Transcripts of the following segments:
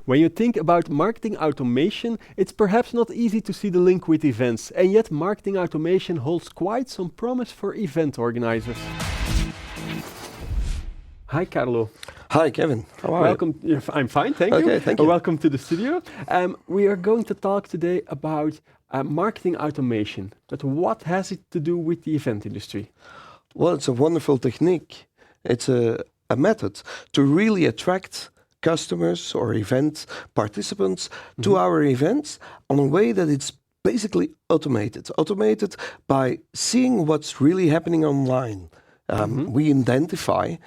When you think about marketing automation, it's perhaps not easy to see the link with events, and yet marketing automation holds quite some promise for event organizers. Hi, Carlo. Hi, Kevin. How are Welcome. I'm fine, thank you. Okay, thank you. Welcome to the studio. We are going to talk today about marketing automation, but what has it to do with the event industry? Well, it's a wonderful technique. It's a method to really attract customers or event participants to our events in a way that it's basically automated. Automated by seeing what's really happening online. We identify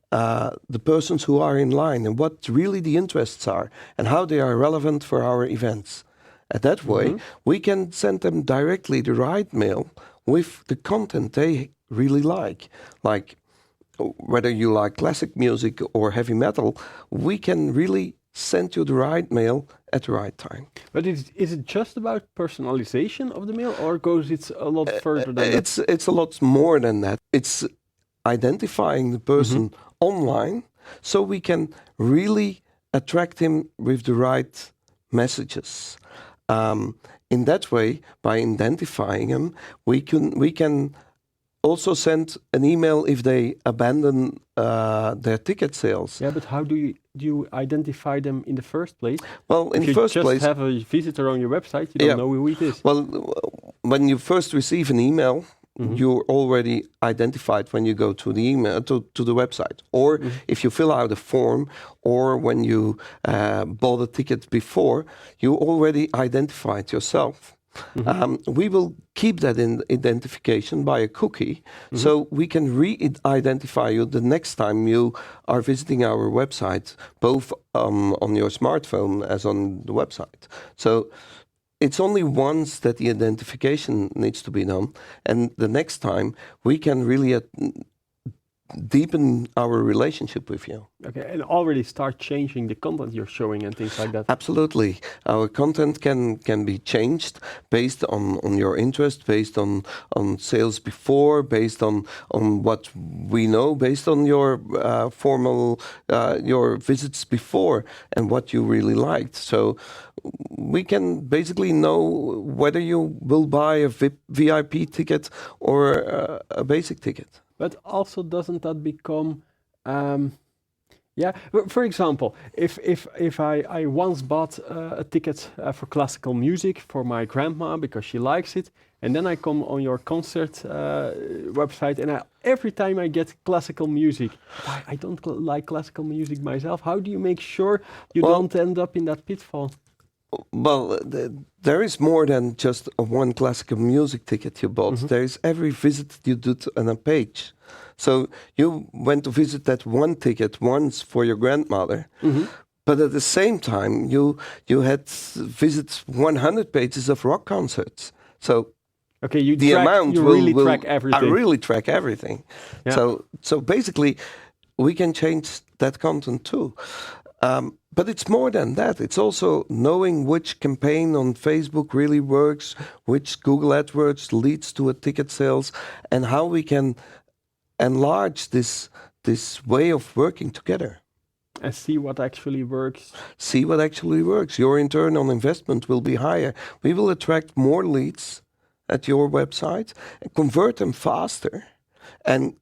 the persons who are in line and what really the interests are and how they are relevant for our events. And that way, we can send them directly the right mail with the content they really like whether you like classic music or heavy metal, we can really send you the right mail at the right time. But is it just about personalization of the mail, or goes it a lot further than that? It's a lot more than that. It's identifying the person online so we can really attract him with the right messages. In that way, by identifying him, we can also send an email if they abandon their ticket sales. Yeah, but how do you identify them in the first place? Well, in the first place, if you just have a visitor on your website, you don't know who it is. Well, when you first receive an email, you're already identified when you go to the email to the website, or if you fill out a form, or when you bought a ticket before, you already identified yourself. We will keep that identification by a cookie, so we can re-identify you the next time you are visiting our website, both on your smartphone as on the website. So it's only once that the identification needs to be done, and the next time we can really deepen our relationship with you. Okay, and already start changing the content you're showing and things like that. Absolutely. Our content can be changed based on your interest, based on sales before, based on what we know, based on your your visits before and what you really liked. So we can basically know whether you will buy a VIP ticket or a basic ticket. But also, doesn't that become, for example, if I once bought a ticket for classical music for my grandma because she likes it, and then I come on your concert website, and every time I get classical music, I don't like classical music myself. How do you make sure you don't end up in that pitfall? Well, there is more than just one classical music ticket you bought. There is every visit you did on a page. So you went to visit that one ticket once for your grandmother, but at the same time you had visited 100 pages of rock concerts. So okay, you really track everything. I really track everything. Yeah. So basically, we can change that content too. But it's more than that. It's also knowing which campaign on Facebook really works, which Google AdWords leads to a ticket sales, and how we can enlarge this way of working together. And see what actually works. See what actually works. Your return on investment will be higher. We will attract more leads at your website, and convert them faster, and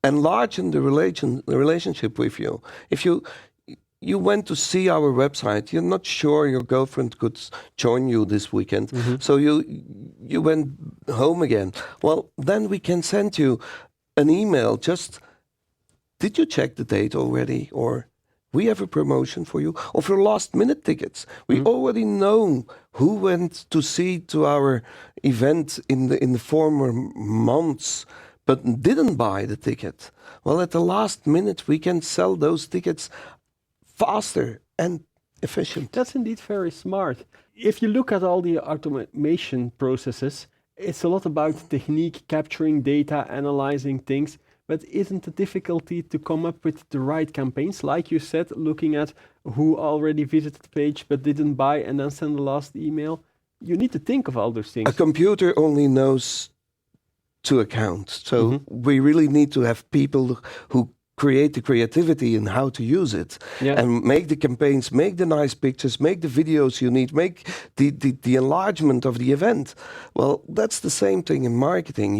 enlarge the relationship with you. If you went to see our website, you're not sure your girlfriend could join you this weekend, so you went home again. Well, then we can send you an email. Just, did you check the date already? Or we have a promotion for you. Or for last-minute tickets, we already know who went to see to our event in the former months, but didn't buy the ticket. Well, at the last minute, we can sell those tickets faster and efficient. That's indeed very smart. If you look at all the automation processes, it's a lot about technique, capturing data, analyzing things, but isn't the difficulty to come up with the right campaigns? Like you said, looking at who already visited the page but didn't buy and then send the last email. You need to think of all those things. A computer only knows to account. So we really need to have people who create the creativity in how to use it, Yeah. and make the campaigns, make the nice pictures, make the videos you need, make the enlargement of the event. Well, that's the same thing in marketing.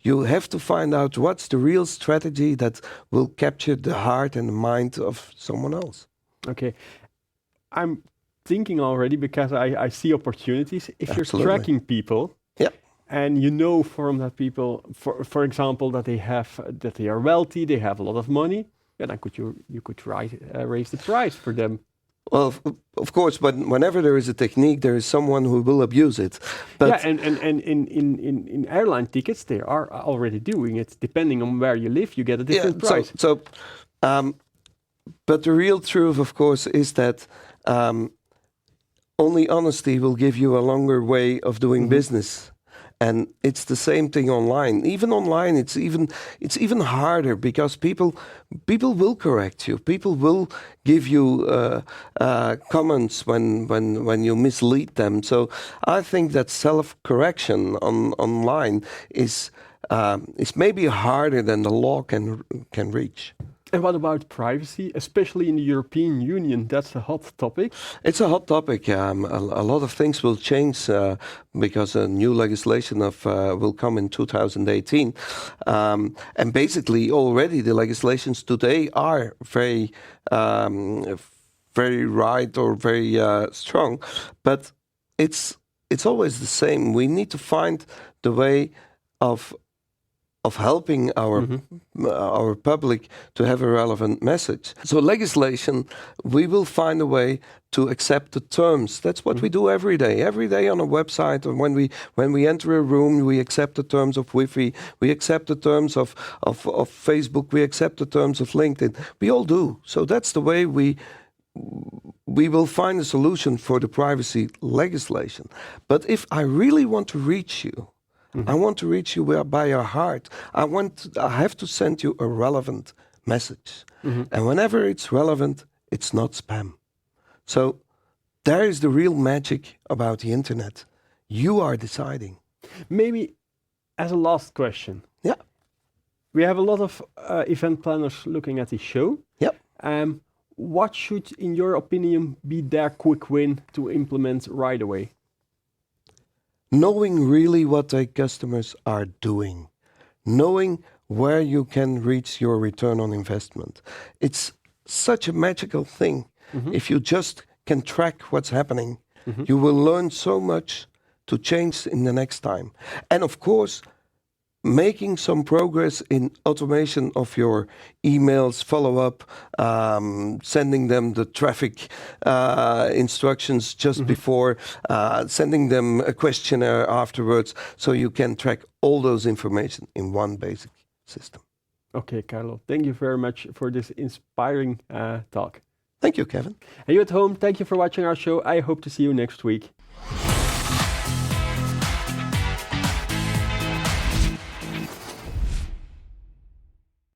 You have to find out what's the real strategy that will capture the heart and the mind of someone else. Okay. I'm thinking already because I see opportunities. If you're Absolutely. tracking people, Yeah. and you know from that people, for example, that they are wealthy, they have a lot of money, yeah, then you could raise the price for them. Well, of course, but whenever there is a technique, there is someone who will abuse it. But Yeah, and in airline tickets, they are already doing it. Depending on where you live, you get a different price. But the real truth, of course, is that only honesty will give you a longer way of doing business. And it's the same thing online. Even online, it's even harder because people will correct you. People will give you comments when you mislead them. So I think that self-correction online is maybe harder than the law can reach. And what about privacy, especially in the European Union? That's a hot topic. It's a hot topic. A lot of things will change because a new legislation will come in 2018. And basically, already the legislations today are very right or very strong. But it's always the same. We need to find the way of helping our public to have a relevant message. So legislation, we will find a way to accept the terms. That's what we do every day. Every day on a website, and when we enter a room, we accept the terms of Wi-Fi, we accept the terms of Facebook, we accept the terms of LinkedIn. We all do. So that's the way we will find a solution for the privacy legislation. But if I really want to reach you, I want to reach you by your heart. I have to send you a relevant message. And whenever it's relevant, it's not spam. So there is the real magic about the internet. You are deciding. Maybe as a last question. Yeah. We have a lot of event planners looking at this show. Yep. What should, in your opinion, be their quick win to implement right away? Knowing really what their customers are doing, knowing where you can reach your return on investment. It's such a magical thing. If you just can track what's happening, you will learn so much to change in the next time. And of course, making some progress in automation of your emails, follow-up, sending them the traffic instructions just before, sending them a questionnaire afterwards, so you can track all those information in one basic system. Okay, Carlo, thank you very much for this inspiring talk. Thank you, Kevin. And you at home, thank you for watching our show. I hope to see you next week.